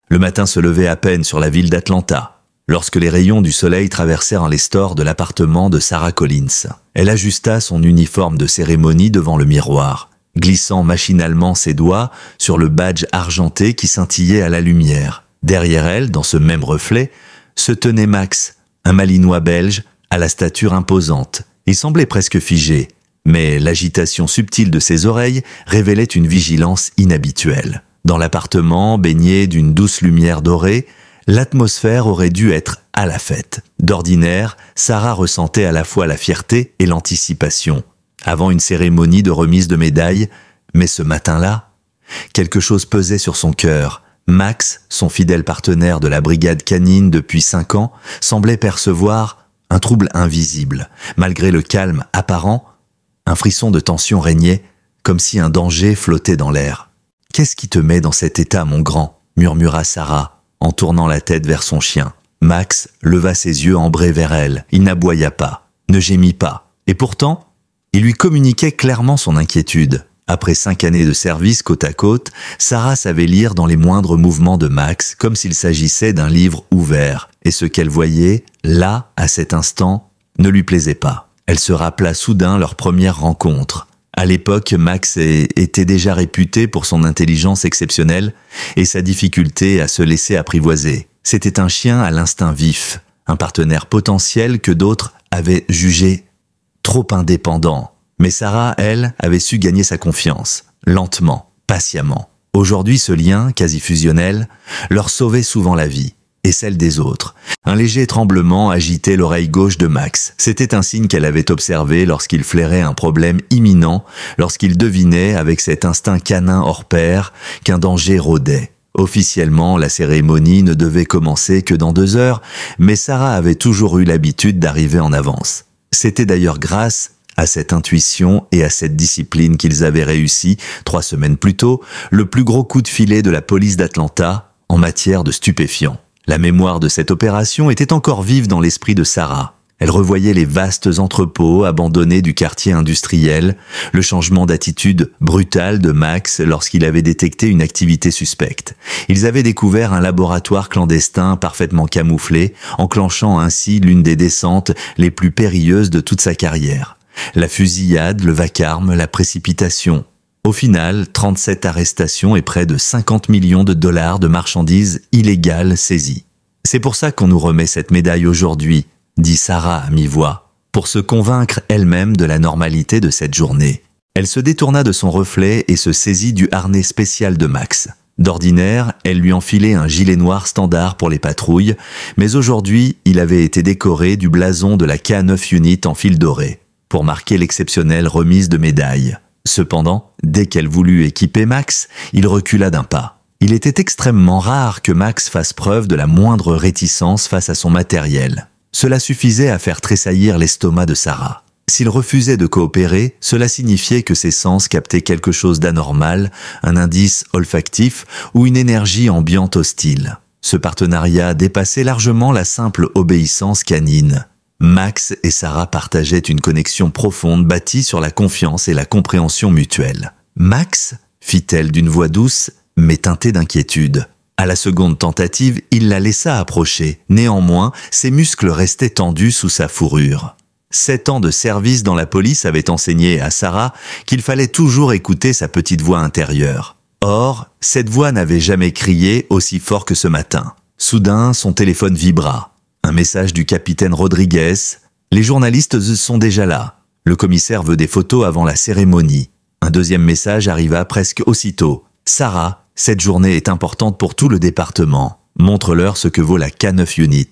Le matin se levait à peine sur la ville d'Atlanta, lorsque les rayons du soleil traversèrent les stores de l'appartement de Sarah Collins. Elle ajusta son uniforme de cérémonie devant le miroir, glissant machinalement ses doigts sur le badge argenté qui scintillait à la lumière. Derrière elle, dans ce même reflet, se tenait Max, un Malinois belge à la stature imposante. Il semblait presque figé, mais l'agitation subtile de ses oreilles révélait une vigilance inhabituelle. Dans l'appartement, baigné d'une douce lumière dorée, l'atmosphère aurait dû être à la fête. D'ordinaire, Sarah ressentait à la fois la fierté et l'anticipation, avant une cérémonie de remise de médailles, mais ce matin-là, quelque chose pesait sur son cœur. Max, son fidèle partenaire de la brigade canine depuis 5 ans, semblait percevoir un trouble invisible. Malgré le calme apparent, un frisson de tension régnait, comme si un danger flottait dans l'air. « Qu'est-ce qui te met dans cet état, mon grand ?» murmura Sarah, en tournant la tête vers son chien. Max leva ses yeux ambrés vers elle. Il n'aboya pas, ne gémit pas. Et pourtant, il lui communiquait clairement son inquiétude. Après 5 années de service côte à côte, Sarah savait lire dans les moindres mouvements de Max, comme s'il s'agissait d'un livre ouvert. Et ce qu'elle voyait, là, à cet instant, ne lui plaisait pas. Elle se rappela soudain leur première rencontre. À l'époque, Max était déjà réputé pour son intelligence exceptionnelle et sa difficulté à se laisser apprivoiser. C'était un chien à l'instinct vif, un partenaire potentiel que d'autres avaient jugé trop indépendant. Mais Sarah, elle, avait su gagner sa confiance, lentement, patiemment. Aujourd'hui, ce lien, quasi fusionnel, leur sauvait souvent la vie, et celle des autres. Un léger tremblement agitait l'oreille gauche de Max. C'était un signe qu'elle avait observé lorsqu'il flairait un problème imminent, lorsqu'il devinait, avec cet instinct canin hors pair, qu'un danger rôdait. Officiellement, la cérémonie ne devait commencer que dans 2 heures, mais Sarah avait toujours eu l'habitude d'arriver en avance. C'était d'ailleurs grâce à cette intuition et à cette discipline qu'ils avaient réussi, 3 semaines plus tôt, le plus gros coup de filet de la police d'Atlanta en matière de stupéfiants. La mémoire de cette opération était encore vive dans l'esprit de Sarah. Elle revoyait les vastes entrepôts abandonnés du quartier industriel, le changement d'attitude brutal de Max lorsqu'il avait détecté une activité suspecte. Ils avaient découvert un laboratoire clandestin parfaitement camouflé, enclenchant ainsi l'une des descentes les plus périlleuses de toute sa carrière. La fusillade, le vacarme, la précipitation. Au final, 37 arrestations et près de 50 millions de dollars de marchandises illégales saisies. C'est pour ça qu'on nous remet cette médaille aujourd'hui, dit Sarah à mi-voix, pour se convaincre elle-même de la normalité de cette journée. Elle se détourna de son reflet et se saisit du harnais spécial de Max. D'ordinaire, elle lui enfilait un gilet noir standard pour les patrouilles, mais aujourd'hui, il avait été décoré du blason de la K9 Unit en fil doré, pour marquer l'exceptionnelle remise de médaille. Cependant, dès qu'elle voulut équiper Max, il recula d'un pas. Il était extrêmement rare que Max fasse preuve de la moindre réticence face à son matériel. Cela suffisait à faire tressaillir l'estomac de Sarah. S'il refusait de coopérer, cela signifiait que ses sens captaient quelque chose d'anormal, un indice olfactif ou une énergie ambiante hostile. Ce partenariat dépassait largement la simple obéissance canine. Max et Sarah partageaient une connexion profonde bâtie sur la confiance et la compréhension mutuelle. « Max » fit-elle d'une voix douce, mais teintée d'inquiétude. À la seconde tentative, il la laissa approcher. Néanmoins, ses muscles restaient tendus sous sa fourrure. 7 ans de service dans la police avaient enseigné à Sarah qu'il fallait toujours écouter sa petite voix intérieure. Or, cette voix n'avait jamais crié aussi fort que ce matin. Soudain, son téléphone vibra. Un message du capitaine Rodriguez. Les journalistes sont déjà là. Le commissaire veut des photos avant la cérémonie. Un deuxième message arriva presque aussitôt. Sarah, cette journée est importante pour tout le département. Montre-leur ce que vaut la K9 Unit.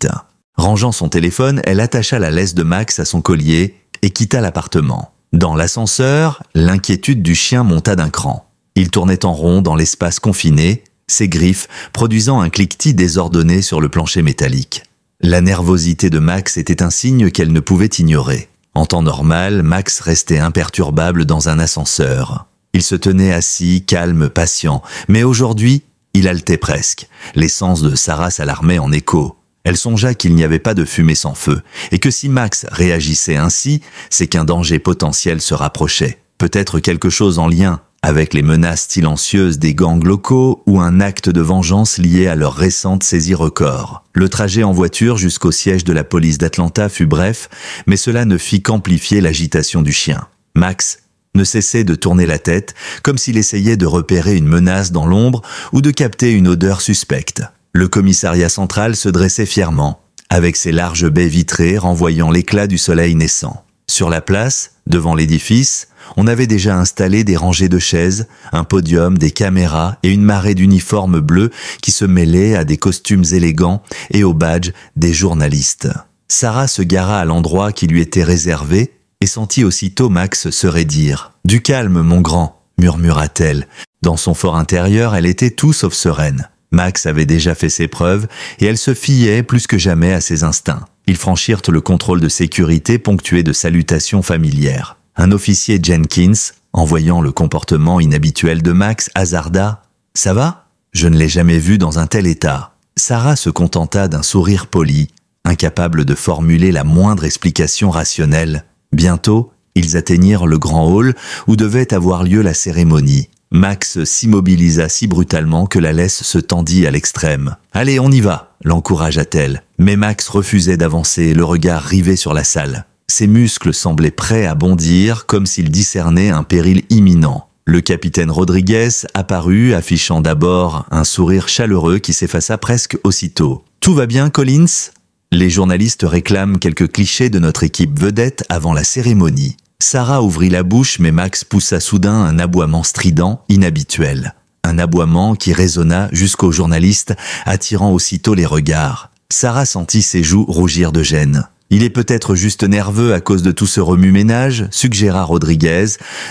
Rangeant son téléphone, elle attacha la laisse de Max à son collier et quitta l'appartement. Dans l'ascenseur, l'inquiétude du chien monta d'un cran. Il tournait en rond dans l'espace confiné, ses griffes produisant un cliquetis désordonné sur le plancher métallique. La nervosité de Max était un signe qu'elle ne pouvait ignorer. En temps normal, Max restait imperturbable dans un ascenseur. Il se tenait assis, calme, patient, mais aujourd'hui, il haletait presque. Les sens de Sarah s'alarmaient en écho. Elle songea qu'il n'y avait pas de fumée sans feu, et que si Max réagissait ainsi, c'est qu'un danger potentiel se rapprochait. Peut-être quelque chose en lien avec les menaces silencieuses des gangs locaux ou un acte de vengeance lié à leur récente saisie record. Le trajet en voiture jusqu'au siège de la police d'Atlanta fut bref, mais cela ne fit qu'amplifier l'agitation du chien. Max ne cessait de tourner la tête, comme s'il essayait de repérer une menace dans l'ombre ou de capter une odeur suspecte. Le commissariat central se dressait fièrement, avec ses larges baies vitrées renvoyant l'éclat du soleil naissant. Sur la place, devant l'édifice, on avait déjà installé des rangées de chaises, un podium, des caméras et une marée d'uniformes bleus qui se mêlaient à des costumes élégants et aux badges des journalistes. Sarah se gara à l'endroit qui lui était réservé et sentit aussitôt Max se raidir. « Du calme, mon grand », murmura-t-elle. Dans son fort intérieur, elle était tout sauf sereine. Max avait déjà fait ses preuves et elle se fiait plus que jamais à ses instincts. Ils franchirent le contrôle de sécurité ponctué de salutations familières. Un officier Jenkins, en voyant le comportement inhabituel de Max, hasarda « Ça va ? Je ne l'ai jamais vu dans un tel état. » Sarah se contenta d'un sourire poli, incapable de formuler la moindre explication rationnelle. Bientôt, ils atteignirent le grand hall où devait avoir lieu la cérémonie. Max s'immobilisa si brutalement que la laisse se tendit à l'extrême. « Allez, on y va !» l'encouragea-t-elle. Mais Max refusait d'avancer, le regard rivé sur la salle. Ses muscles semblaient prêts à bondir, comme s'il discernait un péril imminent. Le capitaine Rodriguez apparut, affichant d'abord un sourire chaleureux qui s'effaça presque aussitôt. « Tout va bien, Collins ?» Les journalistes réclament quelques clichés de notre équipe vedette avant la cérémonie. Sarah ouvrit la bouche, mais Max poussa soudain un aboiement strident, inhabituel. Un aboiement qui résonna jusqu'aux journalistes, attirant aussitôt les regards. Sarah sentit ses joues rougir de gêne. « Il est peut-être juste nerveux à cause de tout ce remue-ménage », suggéra Rodriguez,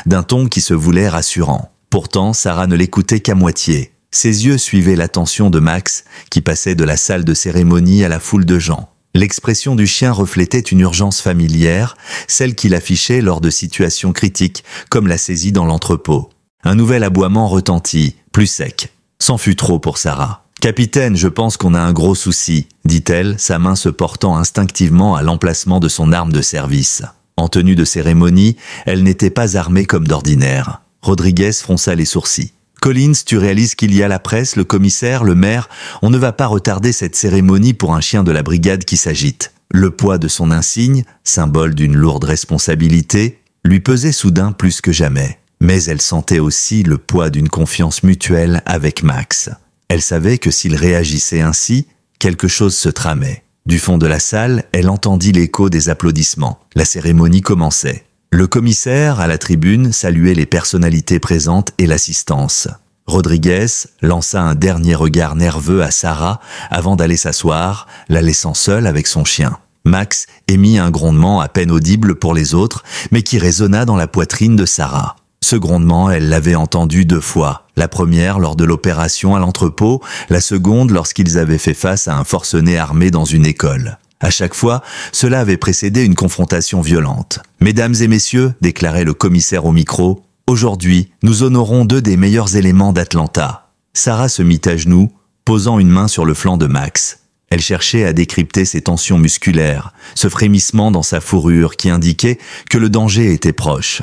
d'un ton qui se voulait rassurant. Pourtant, Sarah ne l'écoutait qu'à moitié. Ses yeux suivaient l'attention de Max, qui passait de la salle de cérémonie à la foule de gens. L'expression du chien reflétait une urgence familière, celle qu'il affichait lors de situations critiques, comme la saisie dans l'entrepôt. Un nouvel aboiement retentit, plus sec. C'en fut trop pour Sarah. « Capitaine, je pense qu'on a un gros souci », dit-elle, sa main se portant instinctivement à l'emplacement de son arme de service. En tenue de cérémonie, elle n'était pas armée comme d'ordinaire. Rodriguez fronça les sourcils. « Collins, tu réalises qu'il y a la presse, le commissaire, le maire. On ne va pas retarder cette cérémonie pour un chien de la brigade qui s'agite. » Le poids de son insigne, symbole d'une lourde responsabilité, lui pesait soudain plus que jamais. Mais elle sentait aussi le poids d'une confiance mutuelle avec Max. Elle savait que s'il réagissait ainsi, quelque chose se tramait. Du fond de la salle, elle entendit l'écho des applaudissements. La cérémonie commençait. Le commissaire, à la tribune, saluait les personnalités présentes et l'assistance. Rodriguez lança un dernier regard nerveux à Sarah avant d'aller s'asseoir, la laissant seule avec son chien. Max émit un grondement à peine audible pour les autres, mais qui résonna dans la poitrine de Sarah. Ce grondement, elle l'avait entendu 2 fois. La première lors de l'opération à l'entrepôt, la seconde lorsqu'ils avaient fait face à un forcené armé dans une école. À chaque fois, cela avait précédé une confrontation violente. « Mesdames et messieurs, déclarait le commissaire au micro, aujourd'hui, nous honorons 2 des meilleurs éléments d'Atlanta. » Sarah se mit à genoux, posant une main sur le flanc de Max. Elle cherchait à décrypter ses tensions musculaires, ce frémissement dans sa fourrure qui indiquait que le danger était proche.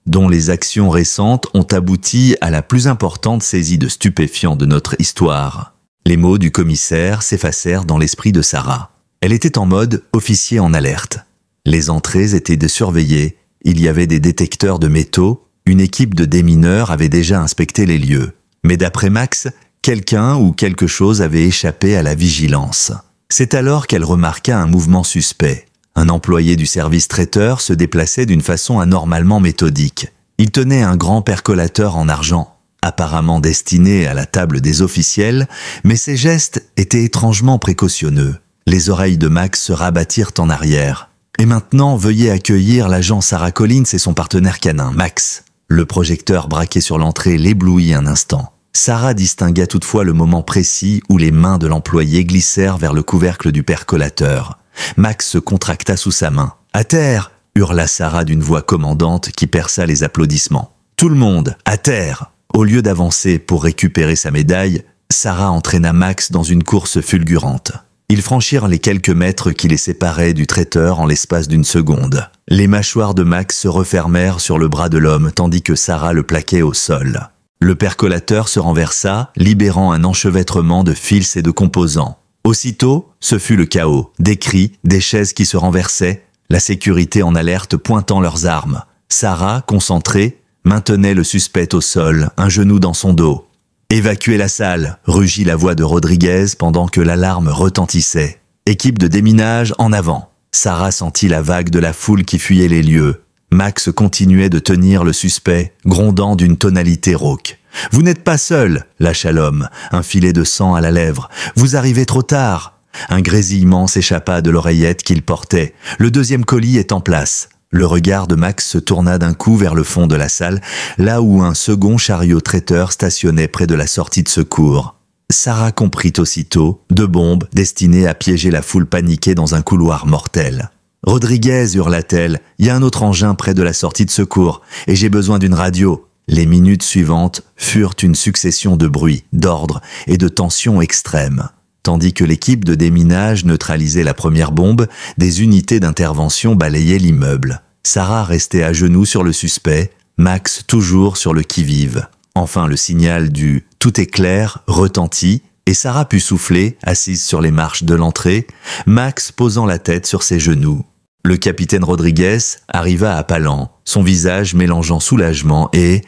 Dont les actions récentes ont abouti à la plus importante saisie de stupéfiants de notre histoire. Les mots du commissaire s'effacèrent dans l'esprit de Sarah. Elle était en mode officier en alerte. Les entrées étaient surveillées, il y avait des détecteurs de métaux, une équipe de démineurs avait déjà inspecté les lieux. Mais d'après Max, quelqu'un ou quelque chose avait échappé à la vigilance. C'est alors qu'elle remarqua un mouvement suspect. Un employé du service traiteur se déplaçait d'une façon anormalement méthodique. Il tenait un grand percolateur en argent, apparemment destiné à la table des officiels, mais ses gestes étaient étrangement précautionneux. Les oreilles de Max se rabattirent en arrière. « Et maintenant, veuillez accueillir l'agent Sarah Collins et son partenaire canin, Max. » Le projecteur braqué sur l'entrée l'éblouit un instant. Sarah distingua toutefois le moment précis où les mains de l'employé glissèrent vers le couvercle du percolateur. Max se contracta sous sa main. « À terre !» hurla Sarah d'une voix commandante qui perça les applaudissements. « Tout le monde, à terre !» Au lieu d'avancer pour récupérer sa médaille, Sarah entraîna Max dans une course fulgurante. Ils franchirent les quelques mètres qui les séparaient du traiteur en l'espace d'une seconde. Les mâchoires de Max se refermèrent sur le bras de l'homme tandis que Sarah le plaquait au sol. Le percolateur se renversa, libérant un enchevêtrement de fils et de composants. Aussitôt, ce fut le chaos. Des cris, des chaises qui se renversaient, la sécurité en alerte pointant leurs armes. Sarah, concentrée, maintenait le suspect au sol, un genou dans son dos. « Évacuez la salle !» rugit la voix de Rodriguez pendant que l'alarme retentissait. « Équipe de déminage, en avant !» Sarah sentit la vague de la foule qui fuyait les lieux. Max continuait de tenir le suspect, grondant d'une tonalité rauque. « Vous n'êtes pas seul !» lâcha l'homme, un filet de sang à la lèvre. « Vous arrivez trop tard !» Un grésillement s'échappa de l'oreillette qu'il portait. Le deuxième colis est en place. Le regard de Max se tourna d'un coup vers le fond de la salle, là où un second chariot traiteur stationnait près de la sortie de secours. Sarah comprit aussitôt 2 bombes destinées à piéger la foule paniquée dans un couloir mortel. « Rodriguez !» hurla-t-elle, « il y a un autre engin près de la sortie de secours, et j'ai besoin d'une radio. » Les minutes suivantes furent une succession de bruits, d'ordres et de tensions extrêmes. Tandis que l'équipe de déminage neutralisait la première bombe, des unités d'intervention balayaient l'immeuble. Sarah restait à genoux sur le suspect, Max toujours sur le qui-vive. Enfin le signal du « tout est clair » retentit et Sarah put souffler, assise sur les marches de l'entrée, Max posant la tête sur ses genoux. Le capitaine Rodriguez arriva à pas lents, son visage mélangeant soulagement et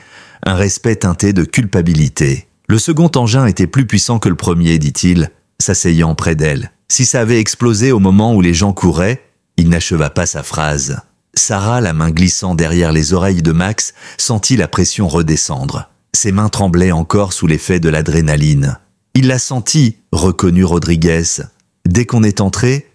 un respect teinté de culpabilité. Le second engin était plus puissant que le premier, dit-il, s'asseyant près d'elle. Si ça avait explosé au moment où les gens couraient, il n'acheva pas sa phrase. Sarah, la main glissant derrière les oreilles de Max, sentit la pression redescendre. Ses mains tremblaient encore sous l'effet de l'adrénaline. Il l'a senti, reconnut Rodriguez. Dès qu'on est entré,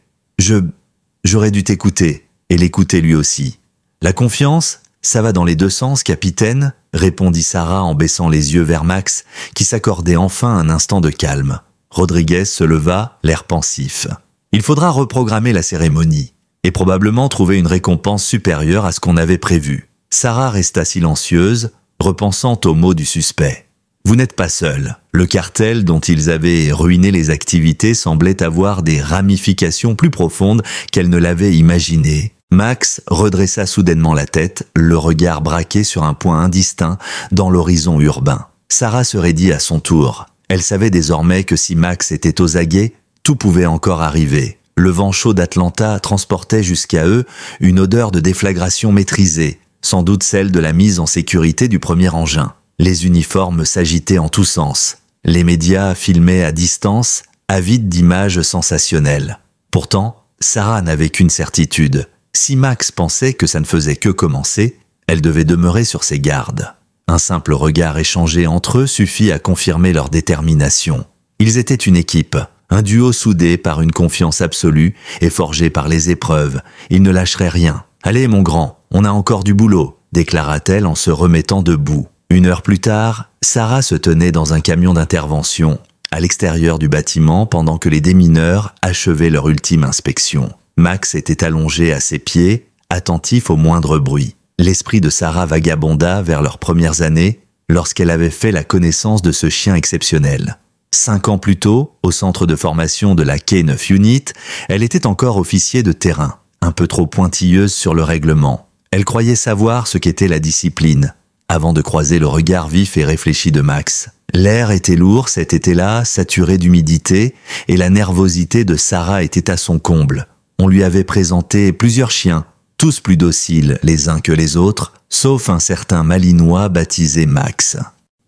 j'aurais dû t'écouter, et l'écouter lui aussi. La confiance, ça va dans les 2 sens, capitaine, répondit Sarah en baissant les yeux vers Max, qui s'accordait enfin un instant de calme. Rodriguez se leva, l'air pensif. Il faudra reprogrammer la cérémonie, et probablement trouver une récompense supérieure à ce qu'on avait prévu. Sarah resta silencieuse, repensant aux mots du suspect. Vous n'êtes pas seul. Le cartel dont ils avaient ruiné les activités semblait avoir des ramifications plus profondes qu'elle ne l'avait imaginé. Max redressa soudainement la tête, le regard braqué sur un point indistinct dans l'horizon urbain. Sarah se raidit à son tour. Elle savait désormais que si Max était aux aguets, tout pouvait encore arriver. Le vent chaud d'Atlanta transportait jusqu'à eux une odeur de déflagration maîtrisée, sans doute celle de la mise en sécurité du premier engin. Les uniformes s'agitaient en tous sens. Les médias filmaient à distance, avides d'images sensationnelles. Pourtant, Sarah n'avait qu'une certitude. Si Max pensait que ça ne faisait que commencer, elle devait demeurer sur ses gardes. Un simple regard échangé entre eux suffit à confirmer leur détermination. Ils étaient une équipe, un duo soudé par une confiance absolue et forgé par les épreuves. Ils ne lâcheraient rien. « Allez, mon grand, on a encore du boulot », déclara-t-elle en se remettant debout. 1 heure plus tard, Sarah se tenait dans un camion d'intervention, à l'extérieur du bâtiment pendant que les démineurs achevaient leur ultime inspection. Max était allongé à ses pieds, attentif au moindre bruit. L'esprit de Sarah vagabonda vers leurs premières années, lorsqu'elle avait fait la connaissance de ce chien exceptionnel. 5 ans plus tôt, au centre de formation de la K9 Unit, elle était encore officier de terrain, un peu trop pointilleuse sur le règlement. Elle croyait savoir ce qu'était la discipline, avant de croiser le regard vif et réfléchi de Max. L'air était lourd cet été-là, saturé d'humidité, et la nervosité de Sarah était à son comble. On lui avait présenté plusieurs chiens, tous plus dociles les uns que les autres, sauf un certain Malinois baptisé Max.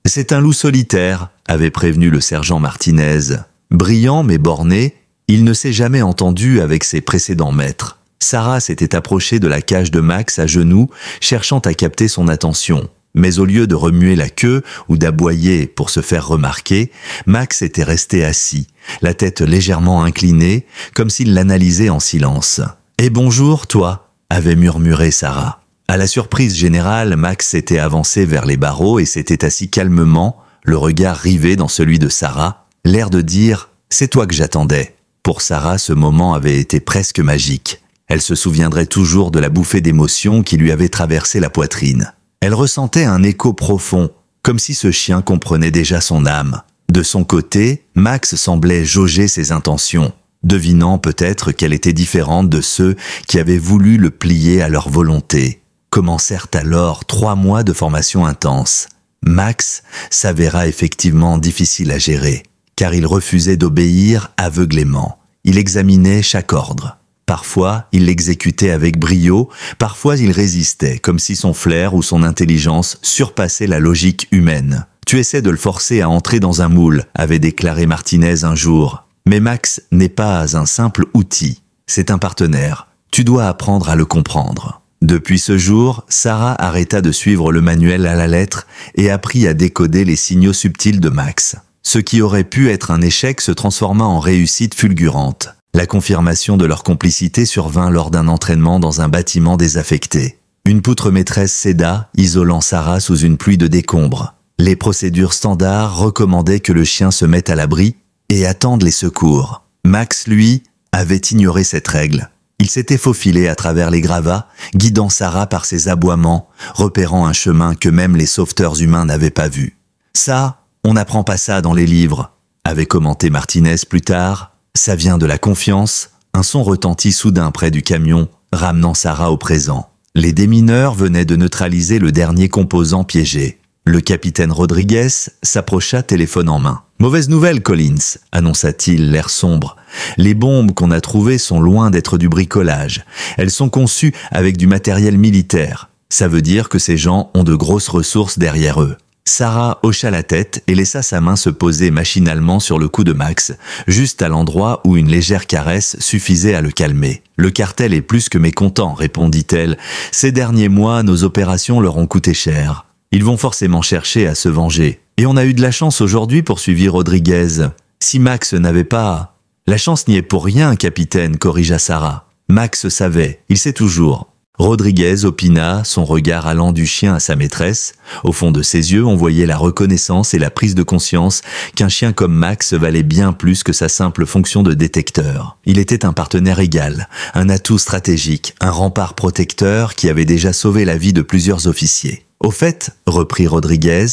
« C'est un loup solitaire », avait prévenu le sergent Martinez. Brillant mais borné, il ne s'est jamais entendu avec ses précédents maîtres. Sarah s'était approchée de la cage de Max à genoux, cherchant à capter son attention. Mais au lieu de remuer la queue ou d'aboyer pour se faire remarquer, Max était resté assis, la tête légèrement inclinée, comme s'il l'analysait en silence. « Et bonjour, toi » avait murmuré Sarah. À la surprise générale, Max s'était avancé vers les barreaux et s'était assis calmement, le regard rivé dans celui de Sarah, l'air de dire « C'est toi que j'attendais ». Pour Sarah, ce moment avait été presque magique. Elle se souviendrait toujours de la bouffée d'émotion qui lui avait traversé la poitrine. Elle ressentait un écho profond, comme si ce chien comprenait déjà son âme. De son côté, Max semblait jauger ses intentions. devinant peut-être qu'elle était différente de ceux qui avaient voulu le plier à leur volonté. Commencèrent alors 3 mois de formation intense. Max s'avéra effectivement difficile à gérer, car il refusait d'obéir aveuglément. Il examinait chaque ordre. Parfois, il l'exécutait avec brio, parfois il résistait, comme si son flair ou son intelligence surpassait la logique humaine. « Tu essaies de le forcer à entrer dans un moule », avait déclaré Martinez un jour. Mais Max n'est pas un simple outil, c'est un partenaire. Tu dois apprendre à le comprendre. Depuis ce jour, Sarah arrêta de suivre le manuel à la lettre et apprit à décoder les signaux subtils de Max. Ce qui aurait pu être un échec se transforma en réussite fulgurante. La confirmation de leur complicité survint lors d'un entraînement dans un bâtiment désaffecté. Une poutre maîtresse céda, isolant Sarah sous une pluie de décombres. Les procédures standards recommandaient que le chien se mette à l'abri et attende les secours. Max, lui, avait ignoré cette règle. Il s'était faufilé à travers les gravats, guidant Sarah par ses aboiements, repérant un chemin que même les sauveteurs humains n'avaient pas vu. « Ça, on n'apprend pas ça dans les livres », avait commenté Martinez plus tard. « Ça vient de la confiance ». Un son retentit soudain près du camion, ramenant Sarah au présent. Les démineurs venaient de neutraliser le dernier composant piégé. Le capitaine Rodriguez s'approcha, téléphone en main. « Mauvaise nouvelle, Collins », annonça-t-il, l'air sombre. « Les bombes qu'on a trouvées sont loin d'être du bricolage. Elles sont conçues avec du matériel militaire. Ça veut dire que ces gens ont de grosses ressources derrière eux. » Sarah hocha la tête et laissa sa main se poser machinalement sur le cou de Max, juste à l'endroit où une légère caresse suffisait à le calmer. « Le cartel est plus que mécontent », répondit-elle. « Ces derniers mois, nos opérations leur ont coûté cher. Ils vont forcément chercher à se venger. Et on a eu de la chance aujourd'hui, poursuivit Rodriguez. Si Max n'avait pas... » « La chance n'y est pour rien, capitaine, corrigea Sarah. Max savait, il sait toujours. » Rodriguez opina, son regard allant du chien à sa maîtresse. Au fond de ses yeux, on voyait la reconnaissance et la prise de conscience qu'un chien comme Max valait bien plus que sa simple fonction de détecteur. Il était un partenaire égal, un atout stratégique, un rempart protecteur qui avait déjà sauvé la vie de plusieurs officiers. « Au fait, reprit Rodriguez,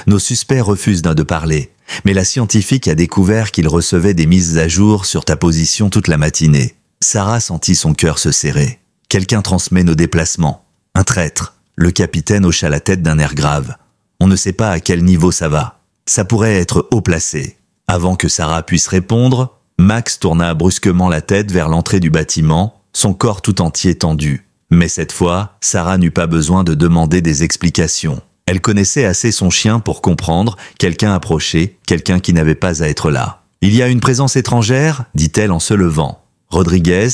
nos suspects refusent de parler. Mais la scientifique a découvert qu'il recevait des mises à jour sur ta position toute la matinée. » Sarah sentit son cœur se serrer. « Quelqu'un transmet nos déplacements. Un traître. » Le capitaine hocha la tête d'un air grave. « On ne sait pas à quel niveau ça va. Ça pourrait être haut placé. » Avant que Sarah puisse répondre, Max tourna brusquement la tête vers l'entrée du bâtiment, son corps tout entier tendu. Mais cette fois, Sarah n'eut pas besoin de demander des explications. Elle connaissait assez son chien pour comprendre, quelqu'un approchait, quelqu'un qui n'avait pas à être là. « Il y a une présence étrangère » dit-elle en se levant. Rodriguez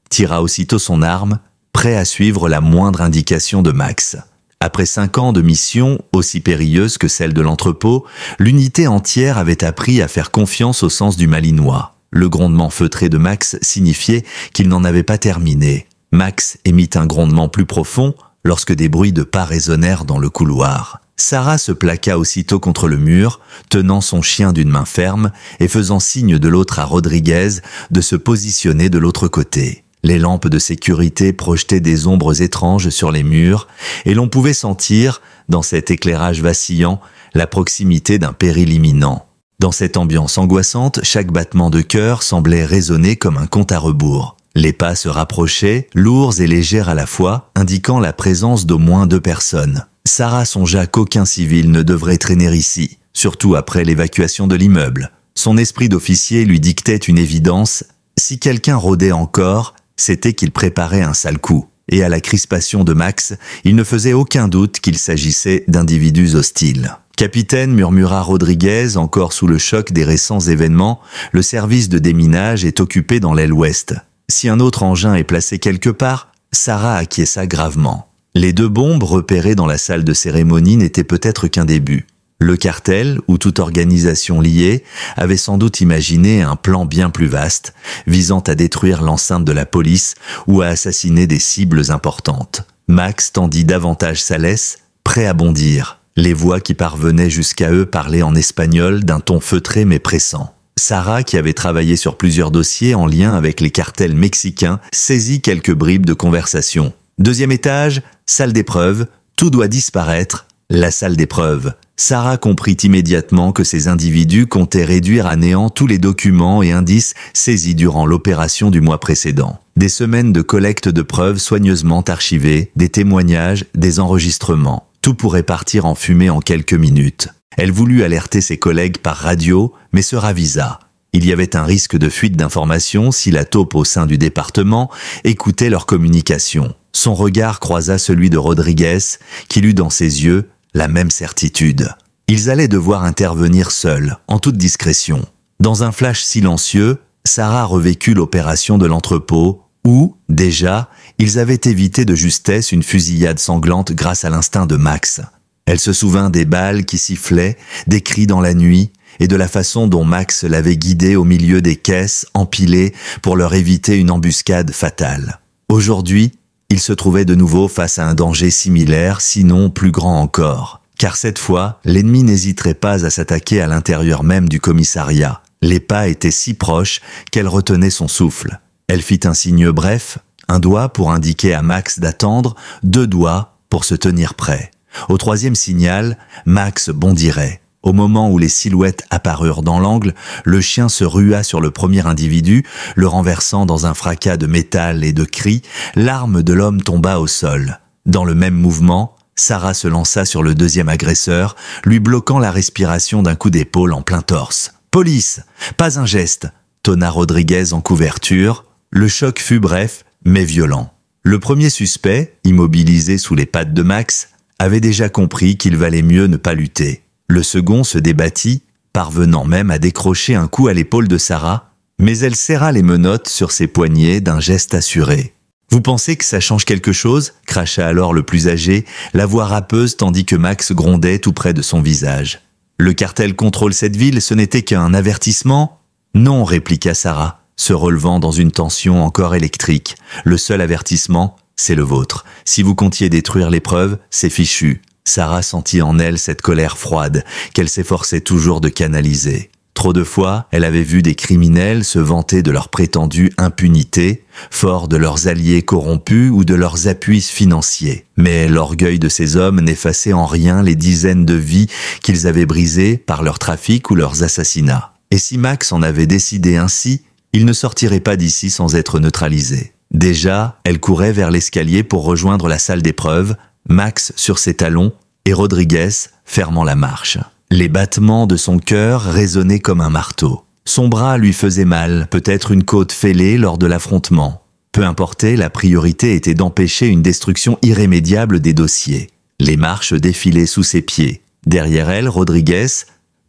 tira aussitôt son arme, prêt à suivre la moindre indication de Max. Après 5 ans de mission, aussi périlleuse que celle de l'entrepôt, l'unité entière avait appris à faire confiance au sens du malinois. Le grondement feutré de Max signifiait qu'il n'en avait pas terminé. Max émit un grondement plus profond lorsque des bruits de pas résonnèrent dans le couloir. Sarah se plaqua aussitôt contre le mur, tenant son chien d'une main ferme et faisant signe de l'autre à Rodriguez de se positionner de l'autre côté. Les lampes de sécurité projetaient des ombres étranges sur les murs et l'on pouvait sentir, dans cet éclairage vacillant, la proximité d'un péril imminent. Dans cette ambiance angoissante, chaque battement de cœur semblait résonner comme un compte à rebours. Les pas se rapprochaient, lourds et légers à la fois, indiquant la présence d'au moins 2 personnes. Sarah songea qu'aucun civil ne devrait traîner ici, surtout après l'évacuation de l'immeuble. Son esprit d'officier lui dictait une évidence. Si quelqu'un rôdait encore, c'était qu'il préparait un sale coup. Et à la crispation de Max, il ne faisait aucun doute qu'il s'agissait d'individus hostiles. « Capitaine », murmura Rodriguez, encore sous le choc des récents événements, le service de déminage est occupé dans l'aile ouest. Si un autre engin est placé quelque part, Sarah acquiesça gravement. Les 2 bombes repérées dans la salle de cérémonie n'étaient peut-être qu'un début. Le cartel, ou toute organisation liée, avait sans doute imaginé un plan bien plus vaste, visant à détruire l'enceinte de la police ou à assassiner des cibles importantes. Max tendit davantage sa laisse, prêt à bondir. Les voix qui parvenaient jusqu'à eux parlaient en espagnol d'un ton feutré mais pressant. Sarah, qui avait travaillé sur plusieurs dossiers en lien avec les cartels mexicains, saisit quelques bribes de conversation. « 2e étage, salle d'épreuve, tout doit disparaître. La salle d'épreuve. Sarah comprit immédiatement que ces individus comptaient réduire à néant tous les documents et indices saisis durant l'opération du mois précédent. Des semaines de collecte de preuves soigneusement archivées, des témoignages, des enregistrements. Tout pourrait partir en fumée en quelques minutes. Elle voulut alerter ses collègues par radio, mais se ravisa. Il y avait un risque de fuite d'informations si la taupe au sein du département écoutait leur communication. Son regard croisa celui de Rodriguez, qui lut dans ses yeux la même certitude. Ils allaient devoir intervenir seuls, en toute discrétion. Dans un flash silencieux, Sarah revécut l'opération de l'entrepôt, où, déjà, ils avaient évité de justesse une fusillade sanglante grâce à l'instinct de Max. Elle se souvint des balles qui sifflaient, des cris dans la nuit, et de la façon dont Max l'avait guidée au milieu des caisses empilées pour leur éviter une embuscade fatale. Aujourd'hui, il se trouvait de nouveau face à un danger similaire, sinon plus grand encore. Car cette fois, l'ennemi n'hésiterait pas à s'attaquer à l'intérieur même du commissariat. Les pas étaient si proches qu'elle retenait son souffle. Elle fit un signe bref, un doigt pour indiquer à Max d'attendre, 2 doigts pour se tenir prêt. Au 3e signal, Max bondirait. Au moment où les silhouettes apparurent dans l'angle, le chien se rua sur le premier individu, le renversant dans un fracas de métal et de cris, l'arme de l'homme tomba au sol. Dans le même mouvement, Sarah se lança sur le 2e agresseur, lui bloquant la respiration d'un coup d'épaule en plein torse. « Police ! Pas un geste !» tonna Rodriguez en couverture. Le choc fut bref, mais violent. Le premier suspect, immobilisé sous les pattes de Max, avait déjà compris qu'il valait mieux ne pas lutter. Le second se débattit, parvenant même à décrocher un coup à l'épaule de Sarah, mais elle serra les menottes sur ses poignets d'un geste assuré. « Vous pensez que ça change quelque chose ?» cracha alors le plus âgé, la voix râpeuse tandis que Max grondait tout près de son visage. « Le cartel contrôle cette ville, ce n'était qu'un avertissement ?»« Non, » répliqua Sarah, se relevant dans une tension encore électrique. « Le seul avertissement, c'est le vôtre. Si vous comptiez détruire les preuves, c'est fichu. » Sarah sentit en elle cette colère froide qu'elle s'efforçait toujours de canaliser. Trop de fois, elle avait vu des criminels se vanter de leur prétendue impunité, forts de leurs alliés corrompus ou de leurs appuis financiers. Mais l'orgueil de ces hommes n'effaçait en rien les dizaines de vies qu'ils avaient brisées par leur trafic ou leurs assassinats. Et si Max en avait décidé ainsi, il ne sortirait pas d'ici sans être neutralisé. Déjà, elle courait vers l'escalier pour rejoindre la salle d'épreuve, Max sur ses talons et Rodriguez fermant la marche. Les battements de son cœur résonnaient comme un marteau. Son bras lui faisait mal, peut-être une côte fêlée lors de l'affrontement. Peu importait, la priorité était d'empêcher une destruction irrémédiable des dossiers. Les marches défilaient sous ses pieds. Derrière elle, Rodriguez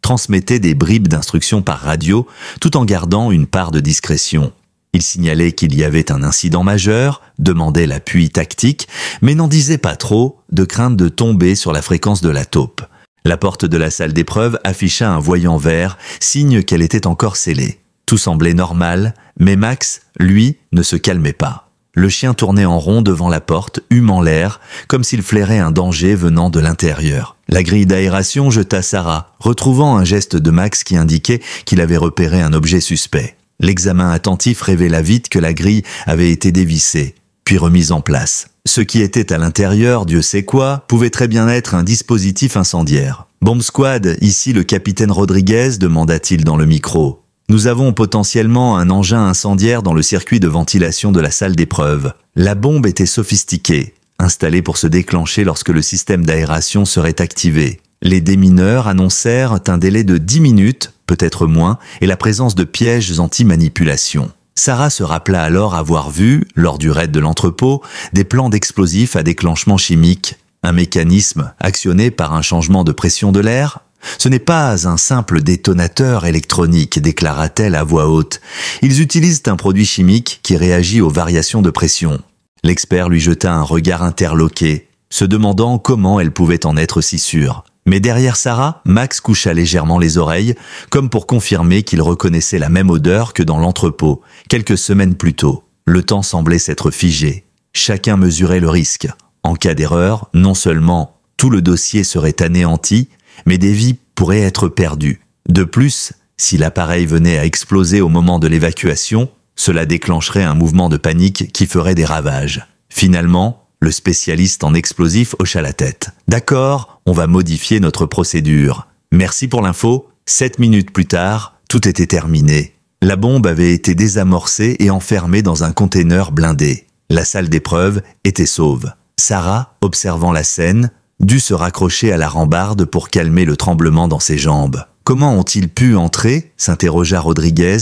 transmettait des bribes d'instructions par radio, tout en gardant une part de discrétion. Il signalait qu'il y avait un incident majeur, demandait l'appui tactique, mais n'en disait pas trop, de crainte de tomber sur la fréquence de la taupe. La porte de la salle d'épreuve afficha un voyant vert, signe qu'elle était encore scellée. Tout semblait normal, mais Max, lui, ne se calmait pas. Le chien tournait en rond devant la porte, humant l'air, comme s'il flairait un danger venant de l'intérieur. La grille d'aération jeta Sarah, retrouvant un geste de Max qui indiquait qu'il avait repéré un objet suspect. L'examen attentif révéla vite que la grille avait été dévissée, puis remise en place. Ce qui était à l'intérieur, Dieu sait quoi, pouvait très bien être un dispositif incendiaire. « Bomb Squad, ici le capitaine Rodriguez » demanda-t-il dans le micro. « Nous avons potentiellement un engin incendiaire dans le circuit de ventilation de la salle d'épreuve. La bombe était sophistiquée, installée pour se déclencher lorsque le système d'aération serait activé. Les démineurs annoncèrent un délai de 10 minutes, peut-être moins, et la présence de pièges anti-manipulation. Sarah se rappela alors avoir vu, lors du raid de l'entrepôt, des plans d'explosifs à déclenchement chimique, un mécanisme actionné par un changement de pression de l'air. « Ce n'est pas un simple détonateur électronique », déclara-t-elle à voix haute. « Ils utilisent un produit chimique qui réagit aux variations de pression. » L'expert lui jeta un regard interloqué, se demandant comment elle pouvait en être si sûre. Mais derrière Sarah, Max coucha légèrement les oreilles, comme pour confirmer qu'il reconnaissait la même odeur que dans l'entrepôt, quelques semaines plus tôt. Le temps semblait s'être figé. Chacun mesurait le risque. En cas d'erreur, non seulement tout le dossier serait anéanti, mais des vies pourraient être perdues. De plus, si l'appareil venait à exploser au moment de l'évacuation, cela déclencherait un mouvement de panique qui ferait des ravages. Finalement, Le spécialiste en explosifs hocha la tête. « D'accord, on va modifier notre procédure. Merci pour l'info. 7 minutes plus tard, tout était terminé. La bombe avait été désamorcée et enfermée dans un container blindé. La salle d'épreuve était sauve. Sarah, observant la scène, dut se raccrocher à la rambarde pour calmer le tremblement dans ses jambes. « Comment ont-ils pu entrer ?» s'interrogea Rodriguez,